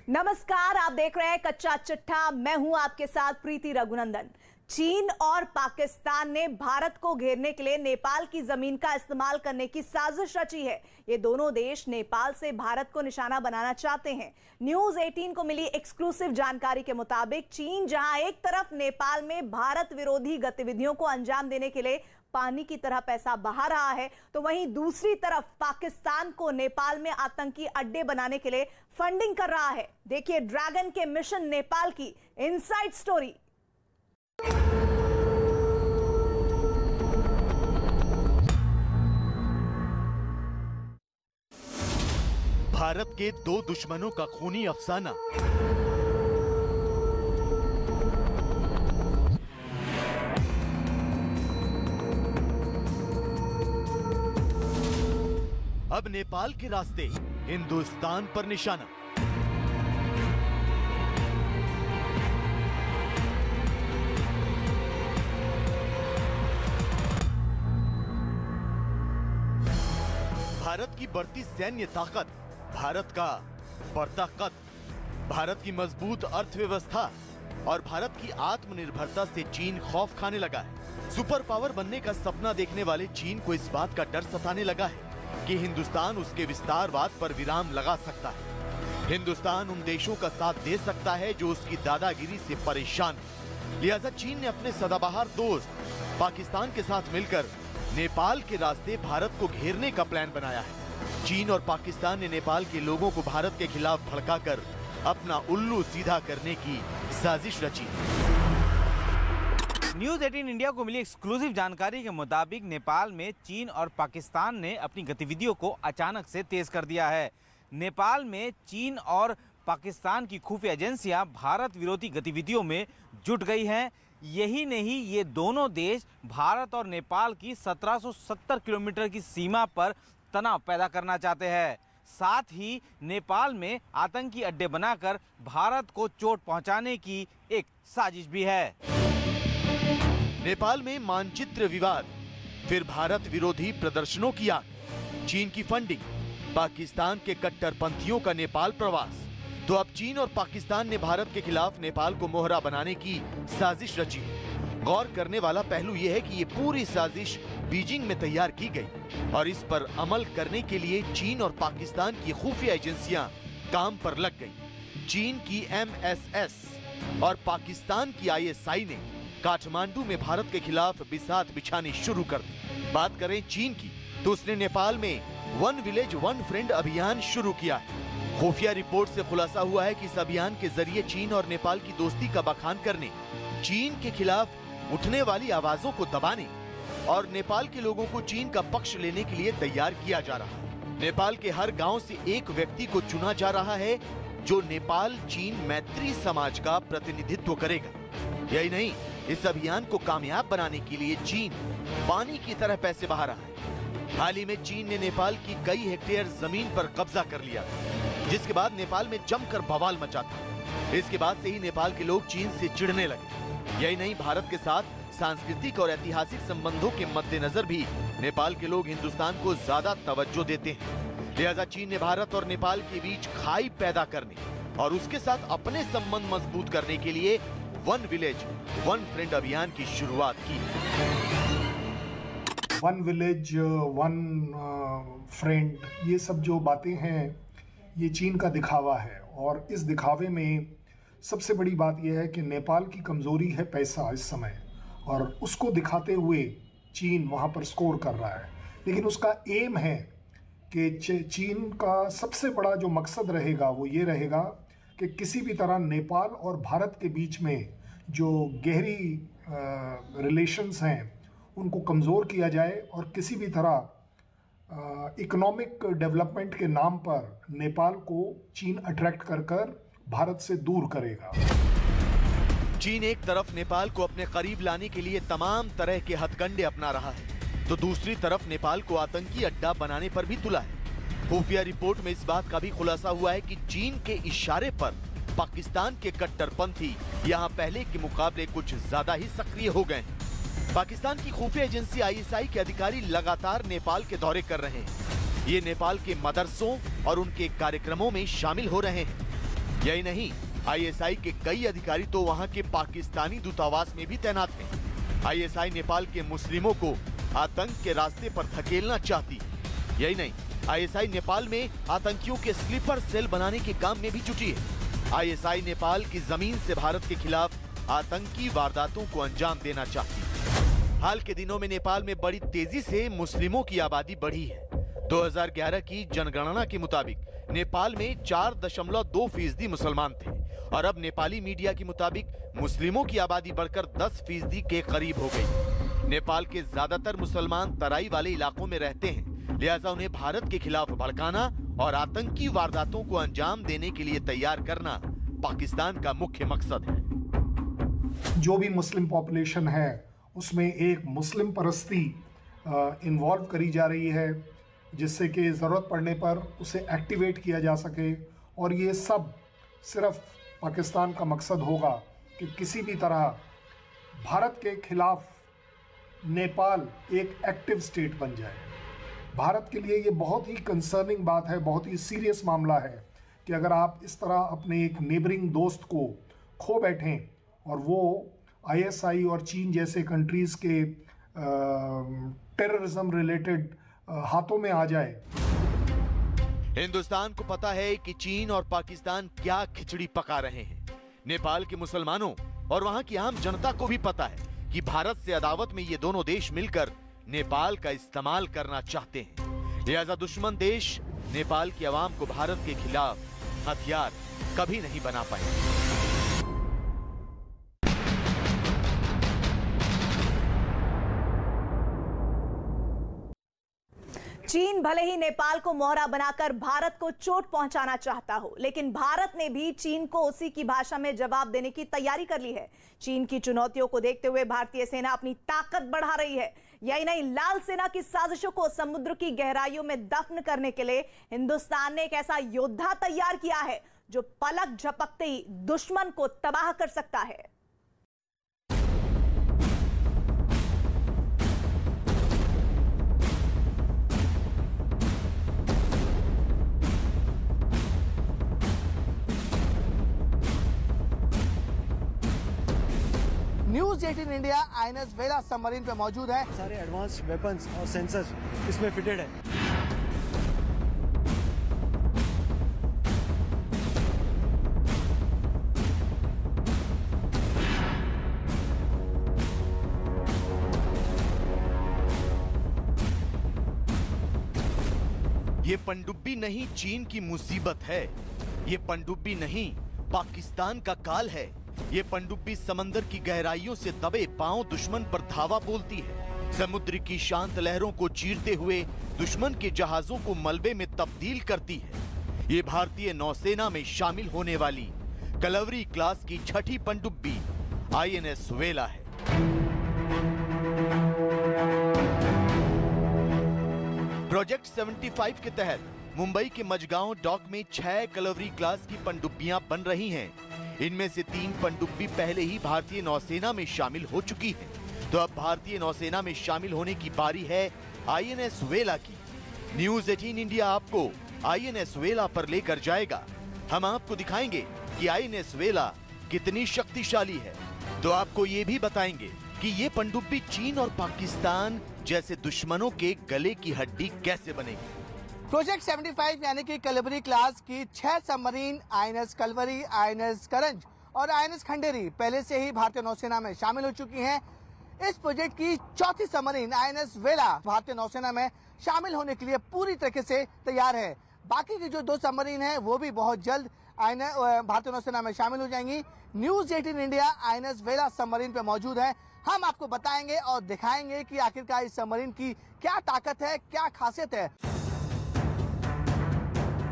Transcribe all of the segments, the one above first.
नमस्कार, आप देख रहे हैं कच्चा चिट्ठा। मैं हूं आपके साथ प्रीति रघुनंदन। चीन और पाकिस्तान ने भारत को घेरने के लिए नेपाल की जमीन का इस्तेमाल करने की साजिश रची है। ये दोनों देश नेपाल से भारत को निशाना बनाना चाहते हैं। न्यूज 18 को मिली एक्सक्लूसिव जानकारी के मुताबिक चीन जहां एक तरफ नेपाल में भारत विरोधी गतिविधियों को अंजाम देने के लिए पानी की तरह पैसा बहा रहा है, तो वहीं दूसरी तरफ पाकिस्तान को नेपाल में आतंकी अड्डे बनाने के लिए फंडिंग कर रहा है। देखिए ड्रैगन के मिशन नेपाल की इनसाइड स्टोरी। भारत के दो दुश्मनों का खूनी अफसाना। अब नेपाल के रास्ते हिंदुस्तान पर निशाना। भारत की बढ़ती सैन्य ताकत, भारत का बढ़ता कद, भारत की मजबूत अर्थव्यवस्था और भारत की आत्मनिर्भरता से चीन खौफ खाने लगा है। सुपर पावर बनने का सपना देखने वाले चीन को इस बात का डर सताने लगा है कि हिंदुस्तान उसके विस्तारवाद पर विराम लगा सकता है। हिंदुस्तान उन देशों का साथ दे सकता है जो उसकी दादागिरी से परेशान है। लिहाजा चीन ने अपने सदाबहार दोस्त पाकिस्तान के साथ मिलकर नेपाल के रास्ते भारत को घेरने का प्लान बनाया है। चीन और पाकिस्तान ने नेपाल के लोगों को भारत के खिलाफ भड़काकर अपना उल्लू सीधा करने की साजिश रची। न्यूज 18 इंडिया को मिली एक्सक्लूसिव जानकारी के मुताबिक नेपाल में चीन और पाकिस्तान ने अपनी गतिविधियों को अचानक से तेज कर दिया है। नेपाल में चीन और पाकिस्तान की खुफिया एजेंसियां भारत विरोधी गतिविधियों में जुट गई हैं। यही नहीं, ये दोनों देश भारत और नेपाल की 1770 किलोमीटर की सीमा पर तनाव पैदा करना चाहते हैं। साथ ही नेपाल में आतंकी अड्डे बनाकर भारत को चोट पहुंचाने की एक साजिश भी है। नेपाल में मानचित्र विवाद, फिर भारत विरोधी प्रदर्शनों की आग, चीन की फंडिंग, पाकिस्तान के कट्टरपंथियों का नेपाल प्रवास। तो अब चीन और पाकिस्तान ने भारत के खिलाफ नेपाल को मोहरा बनाने की साजिश रची है। गौर करने वाला पहलू यह है कि ये पूरी साजिश बीजिंग में तैयार की गई और इस पर अमल करने के लिए चीन और पाकिस्तान की खुफिया एजेंसियां काम पर लग गई। चीन की MSS और पाकिस्तान की ISI ने काठमांडू में भारत के खिलाफ बिसात बिछानी शुरू कर दी। बात करें चीन की, तो उसने नेपाल में वन विलेज वन फ्रेंड अभियान शुरू किया है। खुफिया रिपोर्ट से खुलासा हुआ है कि इस अभियान के जरिए चीन और नेपाल की दोस्ती का बखान करने, चीन के खिलाफ उठने वाली आवाजों को दबाने और नेपाल के लोगों को चीन का पक्ष लेने के लिए तैयार किया जा रहा है। नेपाल के हर गांव से एक व्यक्ति को चुना जा रहा है जो नेपाल चीन मैत्री समाज का प्रतिनिधित्व करेगा। यही नहीं, इस अभियान को कामयाब बनाने के लिए चीन पानी की तरह पैसे बहा रहा है। हाल ही में चीन ने नेपाल की कई हेक्टेयर जमीन पर कब्जा कर लिया, जिसके बाद नेपाल में जमकर बवाल मचा था। इसके बाद से ही नेपाल के लोग चीन से चिढ़ने लगे। यही नहीं, भारत के साथ सांस्कृतिक और ऐतिहासिक संबंधों के मद्देनजर भी नेपाल के लोग हिंदुस्तान को ज्यादा तवज्जो देते हैं। लिहाजा चीन ने भारत और नेपाल के बीच खाई पैदा करने और उसके साथ अपने संबंध मजबूत करने के लिए वन विलेज वन फ्रेंड अभियान की शुरुआत की। वन विलेज वन फ्रेंड, ये सब जो बातें हैं, ये चीन का दिखावा है। और इस दिखावे में सबसे बड़ी बात यह है कि नेपाल की कमज़ोरी है पैसा इस समय, और उसको दिखाते हुए चीन वहाँ पर स्कोर कर रहा है। लेकिन उसका एम है कि चीन का सबसे बड़ा जो मकसद रहेगा वो ये रहेगा कि किसी भी तरह नेपाल और भारत के बीच में जो गहरी रिलेशंस हैं उनको कमज़ोर किया जाए और किसी भी तरह इकोनॉमिक डेवलपमेंट के नाम पर नेपाल को चीन अट्रैक्ट कर भारत से दूर करेगा। चीन एक तरफ नेपाल को अपने करीब लाने के लिए तमाम तरह के हथकंडे अपना रहा है, तो दूसरी तरफ नेपाल को आतंकी अड्डा बनाने पर भी तुला है। खुफिया रिपोर्ट में इस बात का भी खुलासा हुआ है कि चीन के इशारे पर पाकिस्तान के कट्टरपंथी यहाँ पहले के मुकाबले कुछ ज्यादा ही सक्रिय हो गए। पाकिस्तान की खुफिया एजेंसी ISI के अधिकारी लगातार नेपाल के दौरे कर रहे हैं। ये नेपाल के मदरसों और उनके कार्यक्रमों में शामिल हो रहे हैं। यही नहीं, आईएसआई के कई अधिकारी तो वहां के पाकिस्तानी दूतावास में भी तैनात हैं। आईएसआई नेपाल के मुस्लिमों को आतंक के रास्ते पर धकेलना चाहती है। यही नहीं, आईएसआई नेपाल में आतंकियों के स्लीपर सेल बनाने के काम में भी जुटी है। आईएसआई नेपाल की जमीन से भारत के खिलाफ आतंकी वारदातों को अंजाम देना चाहती है। हाल के दिनों में नेपाल में बड़ी तेजी से मुस्लिमों की आबादी बढ़ी है। 2011 की जनगणना के मुताबिक नेपाल में 4.2% मुसलमान थे और अब नेपाली मीडिया के मुताबिक मुस्लिमों की आबादी बढ़कर 10% के करीब हो गई। नेपाल के ज्यादातर मुसलमान तराई वाले इलाकों में रहते हैं, लिहाजा उन्हें भारत के खिलाफ भड़काना और आतंकी वारदातों को अंजाम देने के लिए तैयार करना पाकिस्तान का मुख्य मकसद है। जो भी मुस्लिम पॉपुलेशन है उसमें एक मुस्लिम परस्ती इन्वॉल्व करी जा रही है, जिससे कि ज़रूरत पड़ने पर उसे एक्टिवेट किया जा सके। और ये सब सिर्फ पाकिस्तान का मकसद होगा कि किसी भी तरह भारत के खिलाफ नेपाल एक एक्टिव स्टेट बन जाए। भारत के लिए ये बहुत ही कंसर्निंग बात है, बहुत ही सीरियस मामला है कि अगर आप इस तरह अपने एक नेबरिंग दोस्त को खो बैठें और वो आईएसआई और चीन जैसे कंट्रीज़ के टेररिज्म रिलेटेड हाथों में आ जाए। हिंदुस्तान को पता है कि चीन और पाकिस्तान क्या खिचड़ी पका रहे हैं। नेपाल के मुसलमानों और वहां की आम जनता को भी पता है कि भारत से अदावत में ये दोनों देश मिलकर नेपाल का इस्तेमाल करना चाहते हैं। लिहाजा दुश्मन देश नेपाल की आवाम को भारत के खिलाफ हथियार कभी नहीं बना पाएंगे। चीन भले ही नेपाल को मोहरा बनाकर भारत को चोट पहुंचाना चाहता हो, लेकिन भारत ने भी चीन को उसी की भाषा में जवाब देने की तैयारी कर ली है। चीन की चुनौतियों को देखते हुए भारतीय सेना अपनी ताकत बढ़ा रही है। यही नहीं, लाल सेना की साजिशों को समुद्र की गहराइयों में दफन करने के लिए हिंदुस्तान ने एक ऐसा योद्धा तैयार किया है जो पलक झपकते ही दुश्मन को तबाह कर सकता है। न्यूज 18 इंडिया आईएनएस वेला सबमरीन पे मौजूद है। सारे एडवांस वेपन्स और सेंसर्स इसमें फिटेड है। ये पनडुब्बी नहीं चीन की मुसीबत है। ये पनडुब्बी नहीं पाकिस्तान का काल है। ये पनडुब्बी समंदर की गहराइयों से दबे पांव दुश्मन पर धावा बोलती है। समुद्र की शांत लहरों को चीरते हुए दुश्मन के जहाजों को मलबे में तब्दील करती है। ये भारतीय नौसेना में शामिल होने वाली कलवरी क्लास की छठी पनडुब्बी आईएनएस वेला है। प्रोजेक्ट 75 के तहत मुंबई के मजगांव डॉक में 6 कलवरी क्लास की पनडुब्बियां बन रही हैं। इनमें से 3 पनडुब्बी पहले ही भारतीय नौसेना में शामिल हो चुकी है, तो अब भारतीय नौसेना में शामिल होने की बारी है आईएनएस वेला की। न्यूज 18 इंडिया आपको आईएनएस वेला पर लेकर जाएगा। हम आपको दिखाएंगे कि आईएनएस वेला कितनी शक्तिशाली है, तो आपको ये भी बताएंगे कि ये पनडुब्बी चीन और पाकिस्तान जैसे दुश्मनों के गले की हड्डी कैसे बनेगी। प्रोजेक्ट 75 यानी कि कलवरी क्लास की 6 सबमरीन आईएनएस कलवरी, आईएनएस करंज और आईएनएस खंडेरी पहले से ही भारतीय नौसेना में शामिल हो चुकी हैं। इस प्रोजेक्ट की चौथी सबमरीन आईएनएस वेला भारतीय नौसेना में शामिल होने के लिए पूरी तरीके से तैयार है। बाकी की जो 2 सबमरीन हैं वो भी बहुत जल्द भारतीय नौसेना में शामिल हो जाएंगी। न्यूज 18 इंडिया आईएनएस वेला सबमरीन पे मौजूद है। हम आपको बताएंगे और दिखाएंगे कि आखिरकार इस सबमरीन की क्या ताकत है, क्या खासियत है।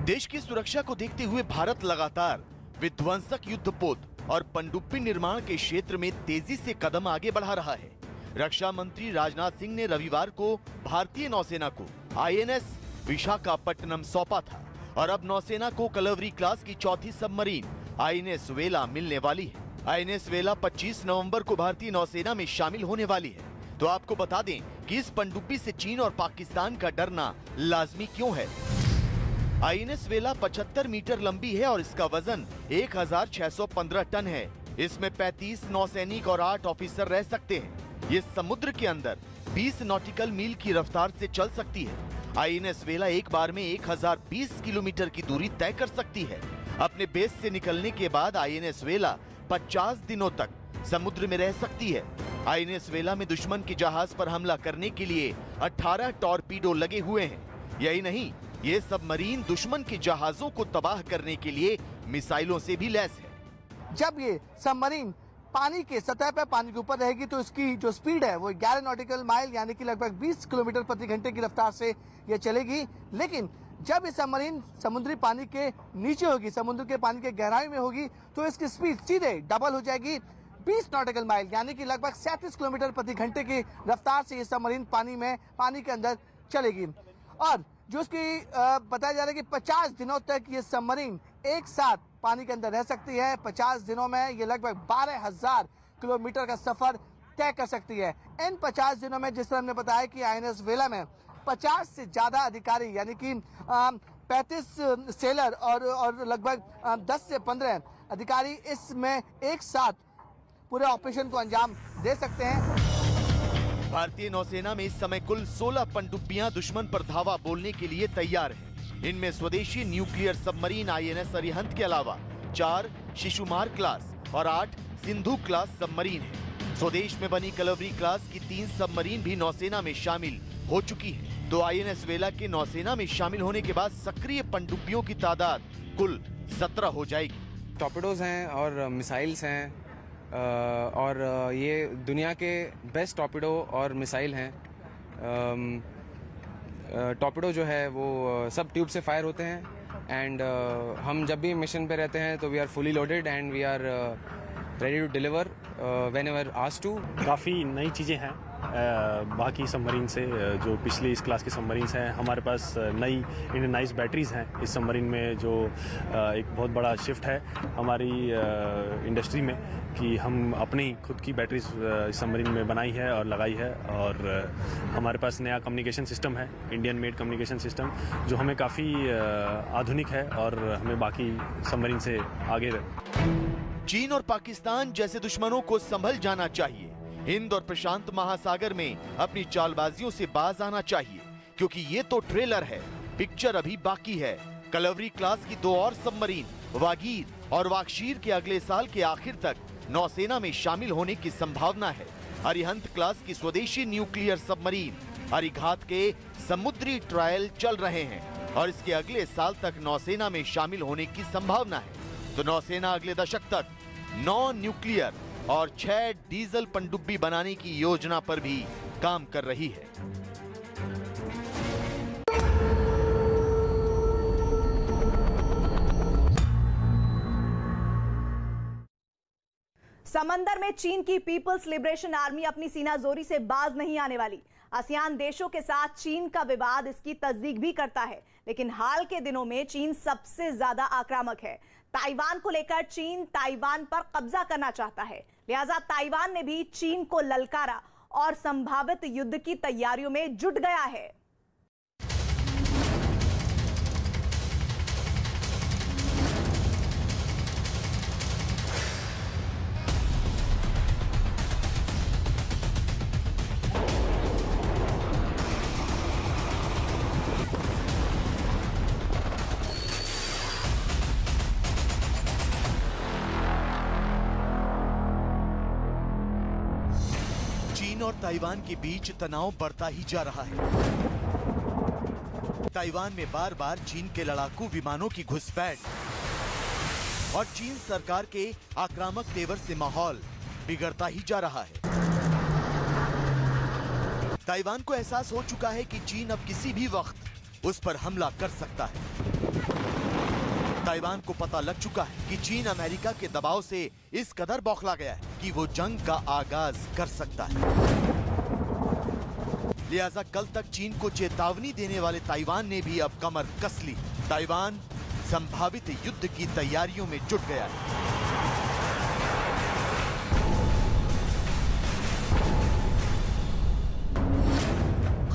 देश की सुरक्षा को देखते हुए भारत लगातार विध्वंसक युद्धपोत और पनडुब्बी निर्माण के क्षेत्र में तेजी से कदम आगे बढ़ा रहा है। रक्षा मंत्री राजनाथ सिंह ने रविवार को भारतीय नौसेना को आईएनएस विशाखापट्टनम सौंपा था और अब नौसेना को कलवरी क्लास की चौथी सबमरीन आईएनएस वेला मिलने वाली है। आईएनएस वेला 25 नवंबर को भारतीय नौसेना में शामिल होने वाली है। तो आपको बता दें कि इस पनडुब्बी से चीन और पाकिस्तान का डरना लाजमी क्यों है। आईएनएस वेला 75 मीटर लंबी है और इसका वजन 1615 टन है। इसमें 35 नौसैनिक और 8 ऑफिसर रह सकते हैं। ये समुद्र के अंदर 20 नॉटिकल मील की रफ्तार से चल सकती है। आईएनएस वेला एक बार में 1020 किलोमीटर की दूरी तय कर सकती है। अपने बेस से निकलने के बाद आईएनएस वेला 50 दिनों तक समुद्र में रह सकती है। आईएनएस वेला में दुश्मन के जहाज पर हमला करने के लिए 18 टॉर्पीडो लगे हुए हैं। यही नहीं, ये सबमरीन दुश्मन के जहाजों को तबाह करने के लिए मिसाइलों से भी लैस है। जब ये सबमरीन पानी के सतह पर पानी के ऊपर रहेगी तो इसकी जो स्पीड है वो 11 नॉटिकल माइल यानी कि लगभग 20 किलोमीटर प्रति घंटे की रफ्तार से ये चलेगी। लेकिन जब ये सबमरीन समुद्री पानी के नीचे होगी, समुद्र के पानी के गहराई में होगी, तो इसकी स्पीड सीधे डबल हो जाएगी। 20 नॉटिकल माइल यानी कि लगभग 37 किलोमीटर प्रति घंटे की रफ्तार से ये सबमरीन पानी के अंदर चलेगी। और जो उसकी बताया जा रहा है कि 50 दिनों तक ये सबमरीन एक साथ पानी के अंदर रह सकती है। 50 दिनों में ये लगभग 12,000 किलोमीटर का सफर तय कर सकती है। इन 50 दिनों में जिस तरह हमने बताया कि आईएनएस वेला में 50 से ज्यादा अधिकारी यानी कि 35 सेलर और लगभग 10 से 15 अधिकारी इसमें एक साथ पूरे ऑपरेशन को अंजाम दे सकते हैं। भारतीय नौसेना में इस समय कुल 16 पनडुब्बियां दुश्मन पर धावा बोलने के लिए तैयार हैं। इनमें स्वदेशी न्यूक्लियर सबमरीन आईएनएस अरिहंत के अलावा 4 शिशुमार क्लास और 8 सिंधु क्लास सबमरीन हैं। स्वदेश में बनी कलवरी क्लास की 3 सबमरीन भी नौसेना में शामिल हो चुकी है। तो आईएनएस वेला के नौसेना में शामिल होने के बाद सक्रिय पनडुब्बियों की तादाद कुल 17 हो जाएगी। टॉर्पेडोज हैं और मिसाइल्स हैं और ये दुनिया के बेस्ट टॉर्पेडो और मिसाइल हैं। टॉर्पेडो जो है वो सब ट्यूब से फायर होते हैं एंड हम जब भी मिशन पे रहते हैं तो we are fully loaded and we are ready to deliver whenever asked to. काफ़ी नई चीज़ें हैं बाकी सबमरीन से। जो पिछली इस क्लास के सबमरीन्स हैं, हमारे पास नई इंडियनाइज बैटरीज हैं इस सबमरीन में, जो एक बहुत बड़ा शिफ्ट है हमारी इंडस्ट्री में कि हम अपनी खुद की बैटरीज इस सबमरीन में बनाई है और लगाई है। और हमारे पास नया कम्युनिकेशन सिस्टम है, इंडियन मेड कम्युनिकेशन सिस्टम, जो हमें काफ़ी आधुनिक है और हमें बाकी सबमरीन से आगे। चीन और पाकिस्तान जैसे दुश्मनों को संभल जाना चाहिए। हिंद और प्रशांत महासागर में अपनी चालबाजियों से बाज आना चाहिए, क्योंकि ये तो ट्रेलर है, पिक्चर अभी बाकी है। कलवरी क्लास की 2 और सबमरीन वागीर और वाक्षीर के अगले साल के आखिर तक नौसेना में शामिल होने की संभावना है। अरिहंत क्लास की स्वदेशी न्यूक्लियर सबमरीन अरिघात के समुद्री ट्रायल चल रहे हैं और इसके अगले साल तक नौसेना में शामिल होने की संभावना है। तो नौसेना अगले दशक तक 9 न्यूक्लियर और 6 डीजल पनडुब्बी बनाने की योजना पर भी काम कर रही है। समंदर में चीन की पीपल्स लिबरेशन आर्मी अपनी सीनाजोरी से बाज नहीं आने वाली। आसियान देशों के साथ चीन का विवाद इसकी तस्दीक भी करता है, लेकिन हाल के दिनों में चीन सबसे ज्यादा आक्रामक है। ताइवान को लेकर चीन ताइवान पर कब्जा करना चाहता है, लिहाजा ताइवान ने भी चीन को ललकारा और संभावित युद्ध की तैयारियों में जुट गया है। चीन और ताइवान के बीच तनाव बढ़ता ही जा रहा है। ताइवान में बार बार चीन के लड़ाकू विमानों की घुसपैठ और चीन सरकार के आक्रामक तेवर से माहौल बिगड़ता ही जा रहा है। ताइवान को एहसास हो चुका है कि चीन अब किसी भी वक्त उस पर हमला कर सकता है। ताइवान को पता लग चुका है कि चीन अमेरिका के दबाव से इस कदर बौखला गया है कि वो जंग का आगाज कर सकता है। लिहाजा कल तक चीन को चेतावनी देने वाले ताइवान ने भी अब कमर कस ली। ताइवान संभावित युद्ध की तैयारियों में जुट गया है।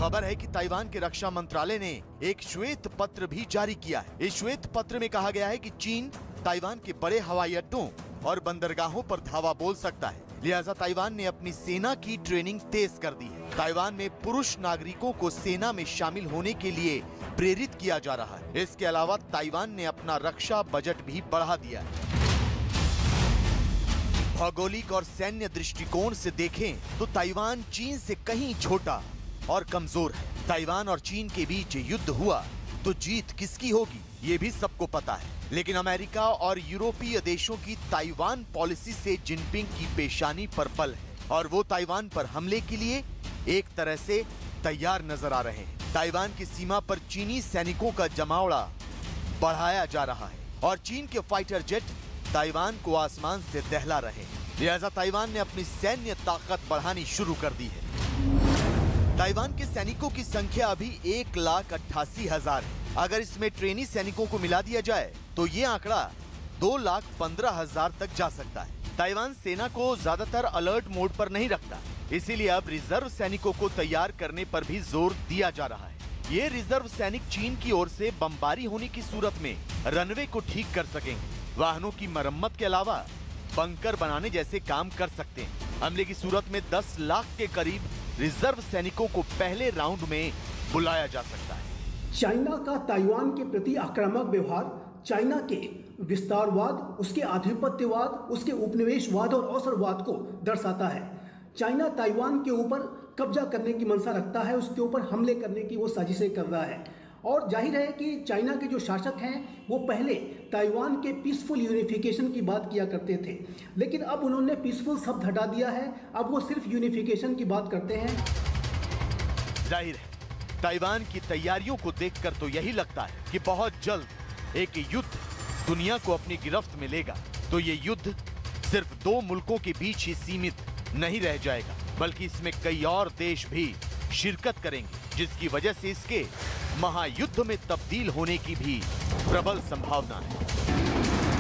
खबर है कि ताइवान के रक्षा मंत्रालय ने एक श्वेत पत्र भी जारी किया है। इस श्वेत पत्र में कहा गया है कि चीन ताइवान के बड़े हवाई अड्डों और बंदरगाहों पर धावा बोल सकता है, लिहाजा ताइवान ने अपनी सेना की ट्रेनिंग तेज कर दी है। ताइवान में पुरुष नागरिकों को सेना में शामिल होने के लिए प्रेरित किया जा रहा है। इसके अलावा ताइवान ने अपना रक्षा बजट भी बढ़ा दिया है। भौगोलिक और सैन्य दृष्टिकोण से देखें तो ताइवान चीन से कहीं छोटा और कमजोर है। ताइवान और चीन के बीच युद्ध हुआ तो जीत किसकी होगी ये भी सबको पता है, लेकिन अमेरिका और यूरोपीय देशों की ताइवान पॉलिसी से जिनपिंग की पेशानी पर बल है और वो ताइवान पर हमले के लिए एक तरह से तैयार नजर आ रहे हैं। ताइवान की सीमा पर चीनी सैनिकों का जमावड़ा बढ़ाया जा रहा है और चीन के फाइटर जेट ताइवान को आसमान से दहला रहे हैं, लिहाजा ताइवान ने अपनी सैन्य ताकत बढ़ानी शुरू कर दी है। ताइवान के सैनिकों की संख्या अभी 1,88,000 है। अगर इसमें ट्रेनी सैनिकों को मिला दिया जाए तो ये आंकड़ा 2,15,000 तक जा सकता है। ताइवान सेना को ज्यादातर अलर्ट मोड पर नहीं रखता, इसीलिए अब रिजर्व सैनिकों को तैयार करने पर भी जोर दिया जा रहा है। ये रिजर्व सैनिक चीन की ओर से बमबारी होने की सूरत में रनवे को ठीक कर सकेंगे, वाहनों की मरम्मत के अलावा बंकर बनाने जैसे काम कर सकते हैं। हमले की सूरत में 10 लाख के करीब रिजर्व सैनिकों को पहले राउंड में बुलाया जा सकता है। चाइना का ताइवान के प्रति आक्रामक व्यवहार चाइना के विस्तारवाद, उसके आधिपत्यवाद, उसके उपनिवेशवाद और अवसरवाद को दर्शाता है। चाइना ताइवान के ऊपर कब्जा करने की मंशा रखता है, उसके ऊपर हमले करने की वो साजिशें कर रहा है और जाहिर है कि चाइना के जो शासक हैं वो पहले ताइवान के पीसफुल यूनिफिकेशन की बात किया करते थे, लेकिन अब उन्होंने पीसफुल शब्द हटा दिया है, अब वो सिर्फ यूनिफिकेशन की बात करते हैं। जाहिर है ताइवान की तैयारियों को देखकर तो यही लगता है कि बहुत जल्द एक युद्ध दुनिया को अपनी गिरफ्त में लेगा। तो ये युद्ध सिर्फ 2 मुल्कों के बीच ही सीमित नहीं रह जाएगा, बल्कि इसमें कई और देश भी शिरकत करेंगे, जिसकी वजह से इसके महायुद्ध में तब्दील होने की भी प्रबल संभावना है।